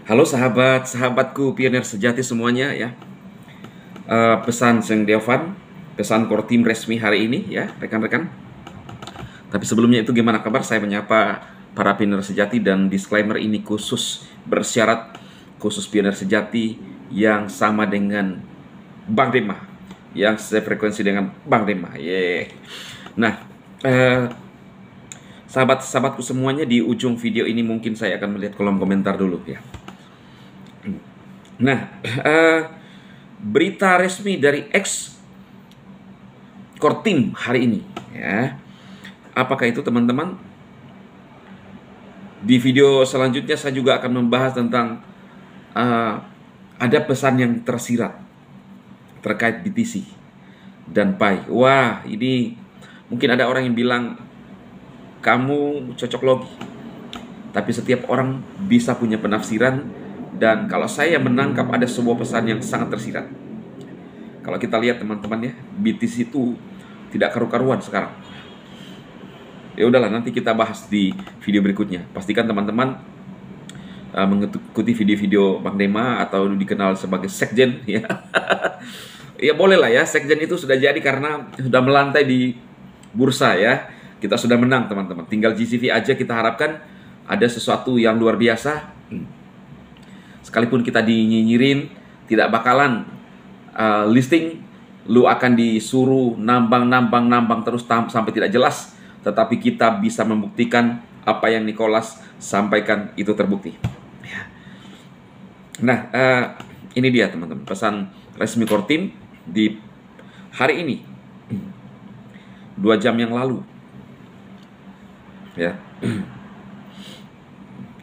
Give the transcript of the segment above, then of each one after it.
Halo sahabatku pionir sejati semuanya ya. Pesan Seng Deovan, pesan core team resmi hari ini ya rekan-rekan. Tapi sebelumnya itu gimana kabar? Saya menyapa para pionir sejati dan disclaimer ini khusus bersyarat khusus pionir sejati yang sama dengan Bang Dema, yang sefrekuensi dengan Bang Dema. Nah, sahabat-sahabatku semuanya, di ujung video ini mungkin saya akan melihat kolom komentar dulu ya. Nah, berita resmi dari ex core team hari ini ya. Apakah itu teman-teman? Di video selanjutnya saya juga akan membahas tentang ada pesan yang tersirat terkait BTC dan Pi. Wah, ini mungkin ada orang yang bilang kamu cocok logi. Tapi setiap orang bisa punya penafsiran. Dan kalau saya menangkap ada sebuah pesan yang sangat tersirat. Kalau kita lihat teman-teman ya, BTC itu tidak karu-karuan sekarang. Ya udahlah, nanti kita bahas di video berikutnya. Pastikan teman-teman mengikuti video-video Bang Dema atau dikenal sebagai Sekjen ya. Ya boleh lah ya, Sekjen itu sudah jadi karena sudah melantai di bursa ya. Kita sudah menang teman-teman. Tinggal GCV aja, kita harapkan ada sesuatu yang luar biasa. Sekalipun kita dinyinyirin, tidak bakalan listing, lu akan disuruh nambang terus sampai tidak jelas. Tetapi kita bisa membuktikan apa yang Nicholas sampaikan itu terbukti. Nah, ini dia teman-teman, pesan resmi core team di hari ini, 2 jam yang lalu. Ya,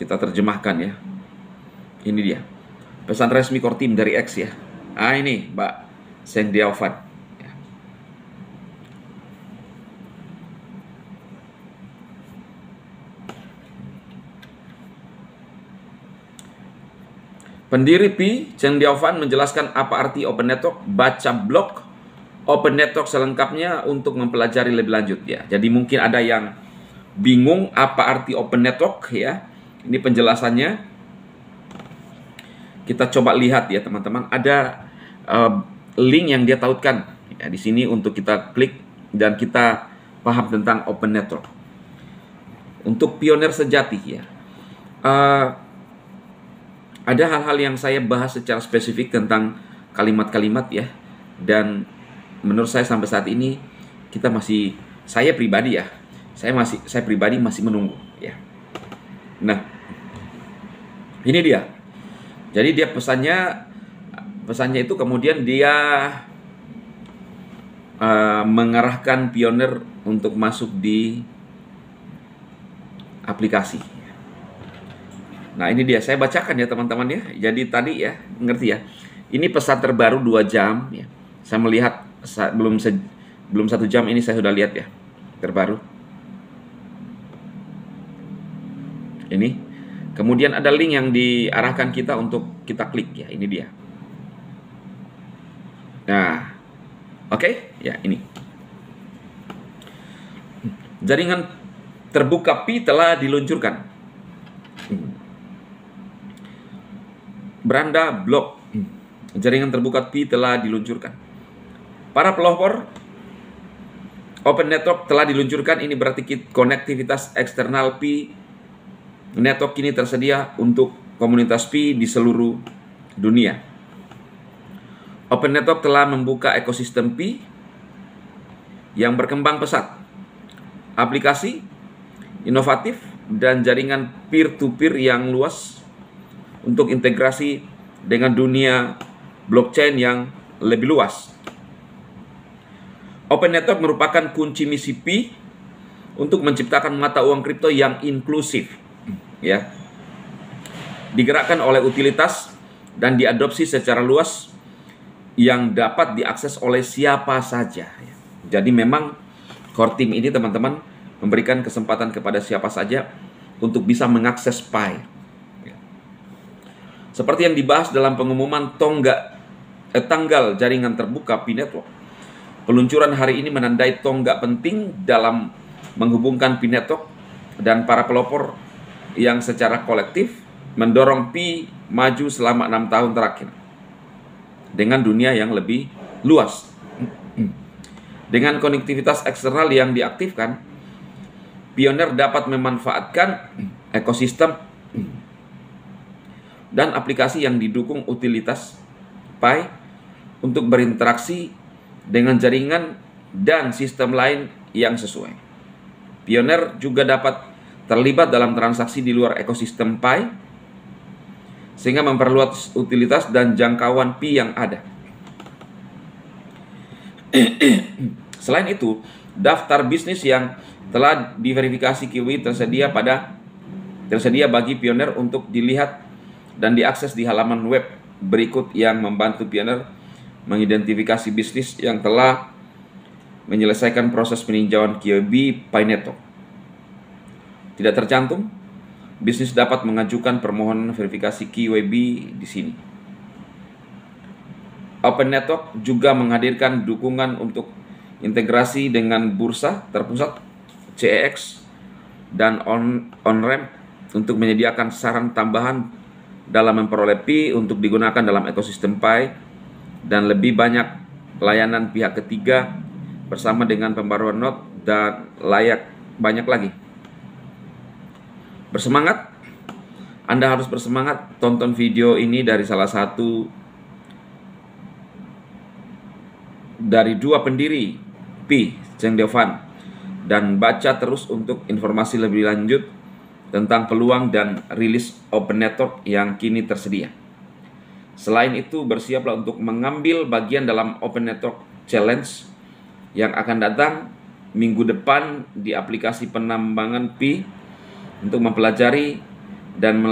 kita terjemahkan ya. Ini dia pesan resmi core team dari X ya. Ini Mbak Seng Deovan ya. Pendiri Pi, Seng Deovan menjelaskan apa arti Open Network. Baca blog Open Network selengkapnya untuk mempelajari lebih lanjut ya. Jadi mungkin ada yang bingung apa arti Open Network ya. Ini penjelasannya. Kita coba lihat ya teman-teman, ada link yang dia tautkan ya, di sini untuk kita klik dan kita paham tentang Open Network. Untuk pionir sejati ya, ada hal-hal yang saya bahas secara spesifik tentang kalimat-kalimat ya, dan menurut saya sampai saat ini kita masih, saya pribadi masih menunggu ya. Nah, ini dia. Jadi dia pesannya itu kemudian dia mengarahkan pionir untuk masuk di aplikasi. Nah ini dia, saya bacakan ya teman-teman ya. Jadi tadi ya, ngerti ya. Ini pesan terbaru 2 jam ya. Saya melihat belum 1 jam ini saya sudah lihat ya, terbaru. Ini. Kemudian ada link yang diarahkan kita untuk kita klik ya, ini dia. Nah, oke, ya ini. Jaringan terbuka Pi telah diluncurkan. Beranda blok. Jaringan terbuka Pi telah diluncurkan. Para pelopor Open Network telah diluncurkan. Ini berarti konektivitas eksternal Pi network ini tersedia untuk komunitas Pi di seluruh dunia. Open Network telah membuka ekosistem Pi yang berkembang pesat. Aplikasi inovatif dan jaringan peer-to-peer yang luas untuk integrasi dengan dunia blockchain yang lebih luas. Open Network merupakan kunci misi Pi untuk menciptakan mata uang kripto yang inklusif. Ya, digerakkan oleh utilitas dan diadopsi secara luas yang dapat diakses oleh siapa saja. Jadi memang core team ini teman-teman memberikan kesempatan kepada siapa saja untuk bisa mengakses Pi. Seperti yang dibahas dalam pengumuman tanggal jaringan terbuka Pi Network. Peluncuran hari ini menandai tonggak penting dalam menghubungkan Pi Network dan para pelopor yang secara kolektif mendorong Pi maju selama 6 tahun terakhir dengan dunia yang lebih luas. Dengan konektivitas eksternal yang diaktifkan, Pioneer dapat memanfaatkan ekosistem dan aplikasi yang didukung utilitas Pi untuk berinteraksi dengan jaringan dan sistem lain yang sesuai. Pioneer juga dapat terlibat dalam transaksi di luar ekosistem Pi, sehingga memperluas utilitas dan jangkauan Pi yang ada. Selain itu, daftar bisnis yang telah diverifikasi QWB tersedia bagi Pioneer untuk dilihat dan diakses di halaman web berikut yang membantu Pioneer mengidentifikasi bisnis yang telah menyelesaikan proses peninjauan QWB Pi Network. Tidak tercantum, bisnis dapat mengajukan permohonan verifikasi QWB di sini. Open Network juga menghadirkan dukungan untuk integrasi dengan bursa terpusat CEX dan on-ramp untuk menyediakan saran tambahan dalam memperoleh Pi untuk digunakan dalam ekosistem Pi, dan lebih banyak layanan pihak ketiga bersama dengan pembaruan node dan banyak lagi. Bersemangat! Anda harus bersemangat. Tonton video ini dari salah satu dari 2 pendiri Pi, Cheng Deofan, dan baca terus untuk informasi lebih lanjut tentang peluang dan rilis Open Network yang kini tersedia. Selain itu, bersiaplah untuk mengambil bagian dalam Open Network Challenge yang akan datang minggu depan di aplikasi penambangan Pi untuk mempelajari dan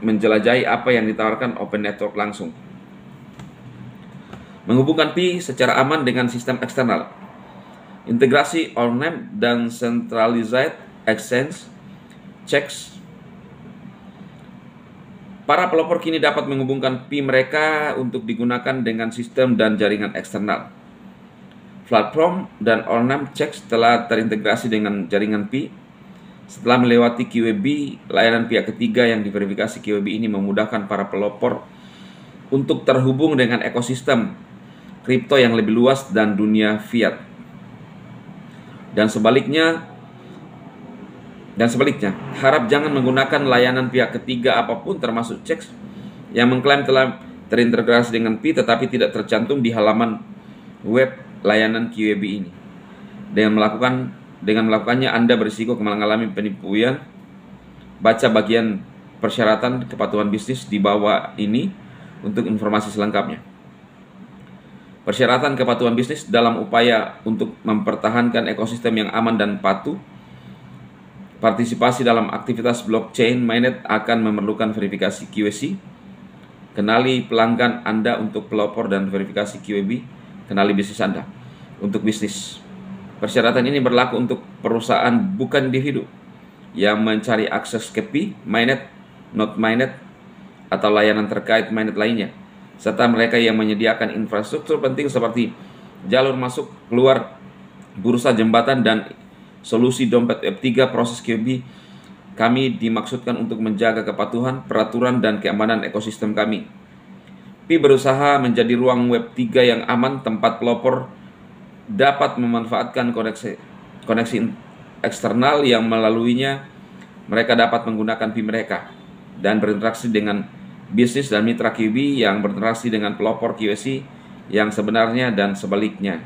menjelajahi apa yang ditawarkan Open Network langsung. Menghubungkan Pi secara aman dengan sistem eksternal, integrasi on-ramp dan centralized exchange checks. Para pelopor kini dapat menghubungkan Pi mereka untuk digunakan dengan sistem dan jaringan eksternal. Platform dan on-ramp checks telah terintegrasi dengan jaringan Pi. Setelah melewati QWB, layanan pihak ketiga yang diverifikasi QWB ini memudahkan para pelopor untuk terhubung dengan ekosistem kripto yang lebih luas dan dunia fiat. Dan sebaliknya, harap jangan menggunakan layanan pihak ketiga apapun termasuk checks yang mengklaim telah terintegrasi dengan Pi tetapi tidak tercantum di halaman web layanan QWB ini. Dengan melakukannya Anda berisiko mengalami penipuan. Baca bagian persyaratan kepatuhan bisnis di bawah ini untuk informasi selengkapnya. Persyaratan kepatuhan bisnis dalam upaya untuk mempertahankan ekosistem yang aman dan patuh. Partisipasi dalam aktivitas blockchain mainnet akan memerlukan verifikasi KYC. Kenali pelanggan Anda untuk pelopor dan verifikasi QWB. Kenali bisnis Anda untuk bisnis. Persyaratan ini berlaku untuk perusahaan bukan individu yang mencari akses ke Pi, mainnet, node mainnet, atau layanan terkait mainnet lainnya, serta mereka yang menyediakan infrastruktur penting seperti jalur masuk, keluar, bursa, jembatan, dan solusi dompet Web3. Proses QWB kami dimaksudkan untuk menjaga kepatuhan, peraturan, dan keamanan ekosistem kami. Pi berusaha menjadi ruang Web3 yang aman, tempat pelopor dapat memanfaatkan koneksi eksternal yang melaluinya mereka dapat menggunakan Pi mereka dan berinteraksi dengan bisnis dan mitra QWB yang berinteraksi dengan pelopor QWC yang sebenarnya dan sebaliknya.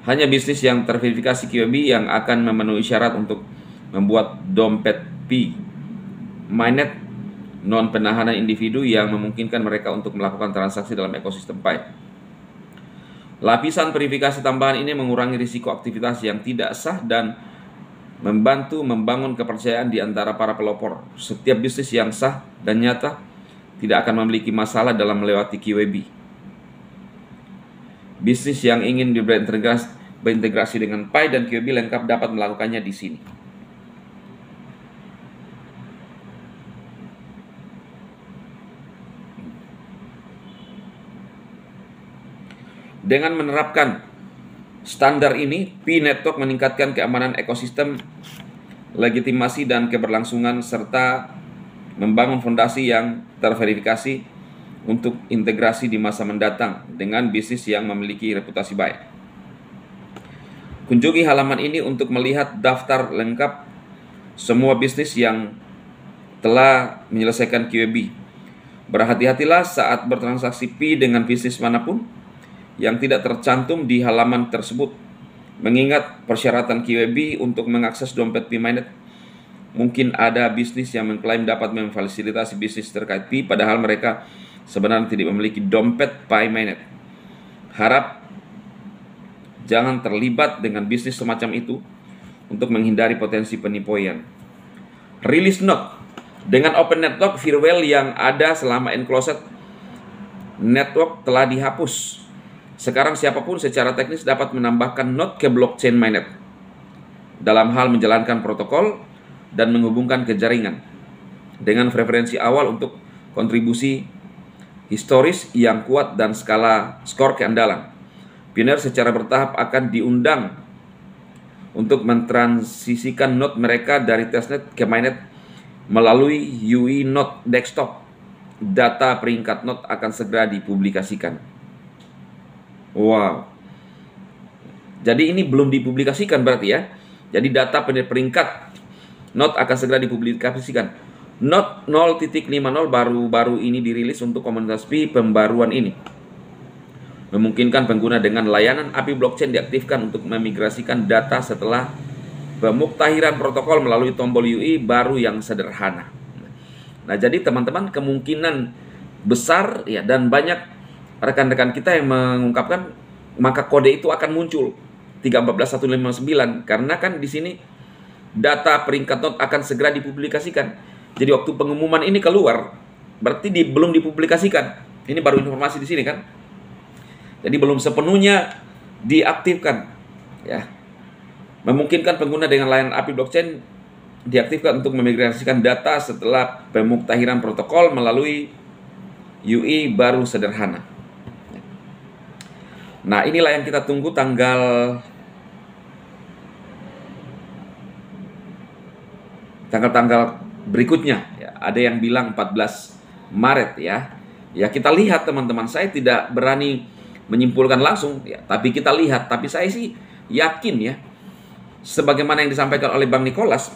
Hanya bisnis yang terverifikasi QWB yang akan memenuhi syarat untuk membuat dompet Pi mainnet non penahanan individu yang memungkinkan mereka untuk melakukan transaksi dalam ekosistem Pi. Lapisan verifikasi tambahan ini mengurangi risiko aktivitas yang tidak sah dan membantu membangun kepercayaan di antara para pelopor. Setiap bisnis yang sah dan nyata tidak akan memiliki masalah dalam melewati QWB. Bisnis yang ingin berintegrasi dengan Pi dan QWB lengkap dapat melakukannya di sini. Dengan menerapkan standar ini, Pi Network meningkatkan keamanan ekosistem, legitimasi dan keberlangsungan serta membangun fondasi yang terverifikasi untuk integrasi di masa mendatang dengan bisnis yang memiliki reputasi baik. Kunjungi halaman ini untuk melihat daftar lengkap semua bisnis yang telah menyelesaikan QAB. Berhati-hatilah saat bertransaksi Pi dengan bisnis manapun yang tidak tercantum di halaman tersebut. Mengingat persyaratan QAB untuk mengakses dompet Pi-Mainnet, mungkin ada bisnis yang mengklaim dapat memfasilitasi bisnis terkait Pi, padahal mereka sebenarnya tidak memiliki dompet Pi-Mainnet. Harap jangan terlibat dengan bisnis semacam itu untuk menghindari potensi penipuan. Release note. Dengan Open Network, firewall yang ada selama enclosed network telah dihapus. Sekarang siapapun secara teknis dapat menambahkan node ke blockchain mainnet dalam hal menjalankan protokol dan menghubungkan ke jaringan dengan preferensi awal untuk kontribusi historis yang kuat dan skala skor keandalan. Pioneer secara bertahap akan diundang untuk mentransisikan node mereka dari testnet ke mainnet melalui UI Node Desktop. Data peringkat node akan segera dipublikasikan. Wow. Jadi ini belum dipublikasikan berarti ya. Jadi data peringkat node akan segera dipublikasikan. Node 0.50 baru ini dirilis untuk komunitas Pi. Pembaruan ini memungkinkan pengguna dengan layanan API blockchain diaktifkan untuk memigrasikan data setelah pemuktahiran protokol melalui tombol UI baru yang sederhana. Nah, jadi teman-teman, kemungkinan besar ya, dan banyak rekan-rekan kita yang mengungkapkan maka kode itu akan muncul 315159 karena kan di sini data peringkat node akan segera dipublikasikan. Jadi waktu pengumuman ini keluar berarti belum dipublikasikan. Ini baru informasi di sini kan. Jadi belum sepenuhnya diaktifkan ya. Memungkinkan pengguna dengan layanan API blockchain diaktifkan untuk memigrasikan data setelah pemuktahiran protokol melalui UI baru sederhana. Nah, inilah yang kita tunggu tanggal berikutnya ya. Ada yang bilang 14 Maret ya. Ya, kita lihat teman-teman. Saya tidak berani menyimpulkan langsung ya, tapi kita lihat. Tapi saya sih yakin ya, sebagaimana yang disampaikan oleh Bang Nicholas,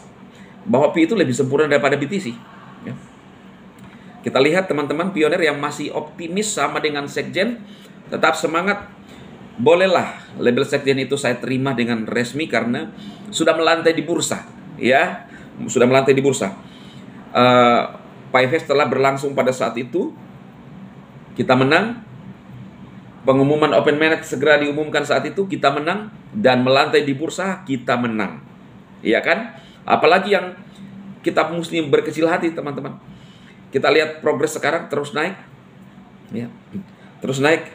bahwa Pi itu lebih sempurna daripada BTC. Ya. Kita lihat teman-teman pioner yang masih optimis sama dengan Sekjen, tetap semangat. Bolehlah label Sekjen itu saya terima dengan resmi karena sudah melantai di bursa. Ya, sudah melantai di bursa. PiFest telah berlangsung pada saat itu. Kita menang. Pengumuman Open Mainnet segera diumumkan saat itu, kita menang, dan melantai di bursa kita menang. Iya kan? Apalagi yang kita mesti berkecil hati teman-teman. Kita lihat progres sekarang terus naik. Ya. Terus naik.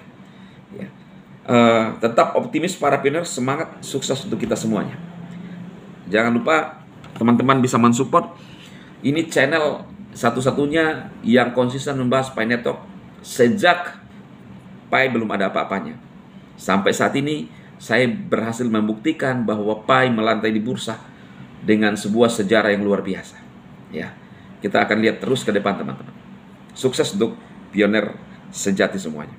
Ya. Tetap optimis para pioner, semangat, sukses untuk kita semuanya. Jangan lupa teman-teman bisa mensupport. Ini channel satu-satunya yang konsisten membahas Pi Network sejak Pi belum ada apa-apanya. Sampai saat ini saya berhasil membuktikan bahwa Pi melantai di bursa dengan sebuah sejarah yang luar biasa. Ya, kita akan lihat terus ke depan teman-teman. Sukses untuk pioner sejati semuanya.